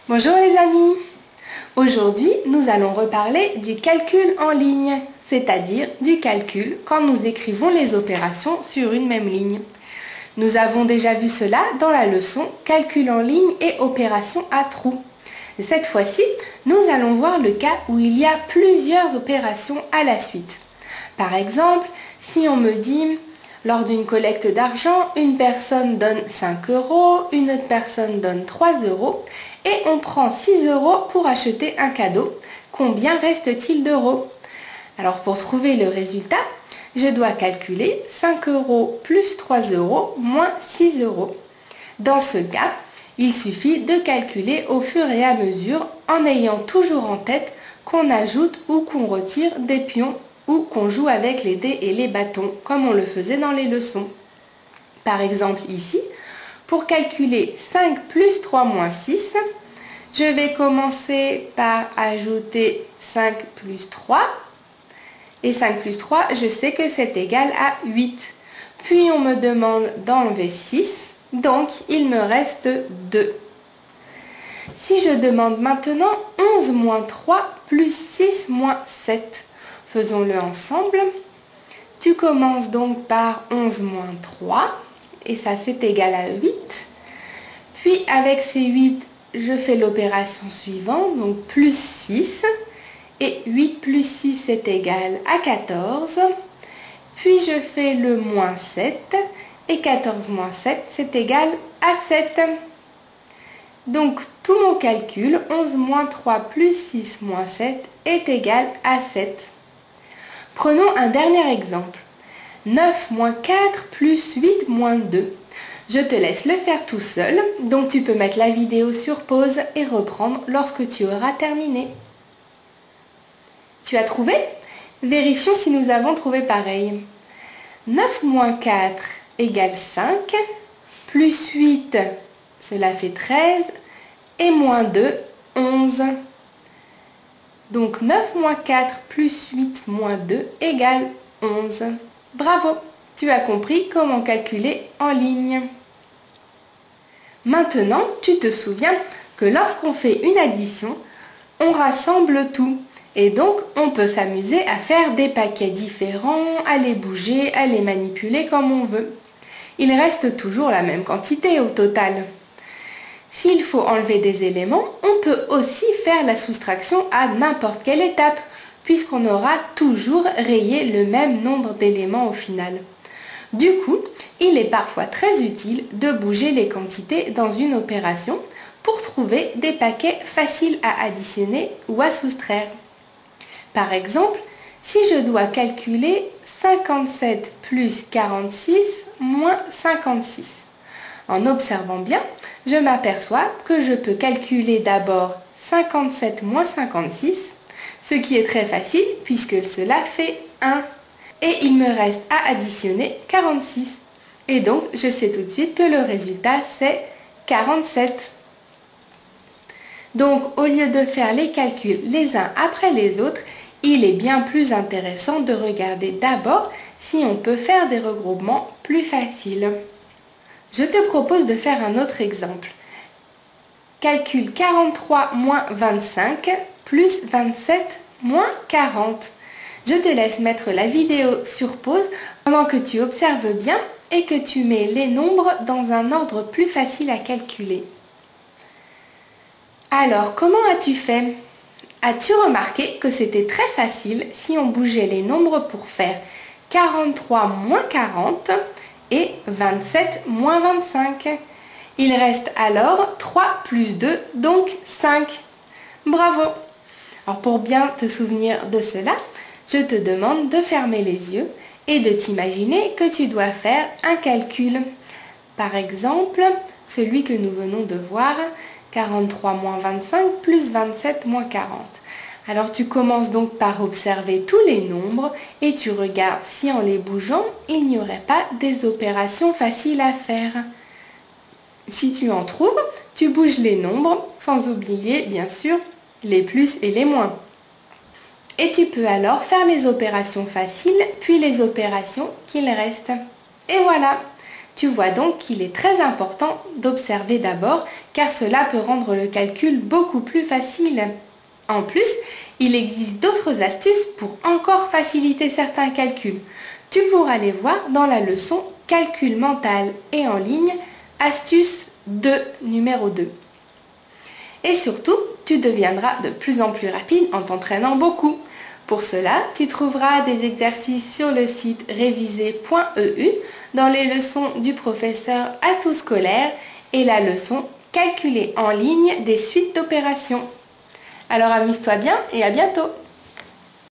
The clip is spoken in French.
Bonjour les amis! Aujourd'hui, nous allons reparler du calcul en ligne, c'est-à-dire du calcul quand nous écrivons les opérations sur une même ligne. Nous avons déjà vu cela dans la leçon calcul en ligne et opération à trous. Cette fois-ci, nous allons voir le cas où il y a plusieurs opérations à la suite. Par exemple, si on me dit lors d'une collecte d'argent, une personne donne 5 €, une autre personne donne 3 € et on prend 6 € pour acheter un cadeau. Combien reste-t-il d'euros? Alors pour trouver le résultat, je dois calculer 5 € plus 3 € moins 6 €. Dans ce cas, il suffit de calculer au fur et à mesure en ayant toujours en tête qu'on ajoute ou qu'on retire des pions ou qu'on joue avec les dés et les bâtons, comme on le faisait dans les leçons. Par exemple ici, pour calculer 5 plus 3 moins 6, je vais commencer par ajouter 5 plus 3. Et 5 plus 3, je sais que c'est égal à 8. Puis on me demande d'enlever 6, donc il me reste 2. Si je demande maintenant 11 moins 3 plus 6 moins 7, faisons-le ensemble. Tu commences donc par 11 moins 3, et ça c'est égal à 8. Puis avec ces 8, je fais l'opération suivante, donc plus 6. Et 8 plus 6 est égal à 14. Puis je fais le moins 7. Et 14 moins 7, c'est égal à 7. Donc tout mon calcul, 11 moins 3 plus 6 moins 7, est égal à 7. Prenons un dernier exemple. 9 moins 4 plus 8 moins 2. Je te laisse le faire tout seul, donc tu peux mettre la vidéo sur pause et reprendre lorsque tu auras terminé. Tu as trouvé? Vérifions si nous avons trouvé pareil. 9 moins 4 égale 5, plus 8, cela fait 13, et moins 2, 11. Donc 9 moins 4 plus 8 moins 2 égale 11. Bravo! Tu as compris comment calculer en ligne. Maintenant, tu te souviens que lorsqu'on fait une addition, on rassemble tout. Et donc, on peut s'amuser à faire des paquets différents, à les bouger, à les manipuler comme on veut. Il reste toujours la même quantité au total. S'il faut enlever des éléments, on peut aussi faire la soustraction à n'importe quelle étape, puisqu'on aura toujours rayé le même nombre d'éléments au final. Du coup, il est parfois très utile de bouger les quantités dans une opération pour trouver des paquets faciles à additionner ou à soustraire. Par exemple, si je dois calculer 57 plus 46 moins 56. En observant bien, je m'aperçois que je peux calculer d'abord 57 moins 56, ce qui est très facile puisque cela fait 1. Et il me reste à additionner 46. Et donc, je sais tout de suite que le résultat, c'est 47. Donc, au lieu de faire les calculs les uns après les autres, il est bien plus intéressant de regarder d'abord si on peut faire des regroupements plus faciles. Je te propose de faire un autre exemple. Calcule 43 moins 25 plus 27 moins 40. Je te laisse mettre la vidéo sur pause pendant que tu observes bien et que tu mets les nombres dans un ordre plus facile à calculer. Alors, comment as-tu fait? As-tu remarqué que c'était très facile si on bougeait les nombres pour faire 43 moins 40 et 27 moins 25? Il reste alors 3 plus 2, donc 5. Bravo! Alors pour bien te souvenir de cela, je te demande de fermer les yeux et de t'imaginer que tu dois faire un calcul. Par exemple, celui que nous venons de voir, 43 moins 25 plus 27 moins 40. Alors tu commences donc par observer tous les nombres et tu regardes si en les bougeant, il n'y aurait pas des opérations faciles à faire. Si tu en trouves, tu bouges les nombres, sans oublier bien sûr les plus et les moins. Et tu peux alors faire les opérations faciles, puis les opérations qu'il reste. Et voilà, Tu vois donc qu'il est très important d'observer d'abord car cela peut rendre le calcul beaucoup plus facile. En plus, il existe d'autres astuces pour encore faciliter certains calculs. Tu pourras les voir dans la leçon Calcul mental et en ligne, astuce 2, numéro 2. Et surtout, tu deviendras de plus en plus rapide en t'entraînant beaucoup. Pour cela, tu trouveras des exercices sur le site réviser.eu dans les leçons du professeur Atout scolaire et la leçon Calculer en ligne des suites d'opérations. Alors amuse-toi bien et à bientôt!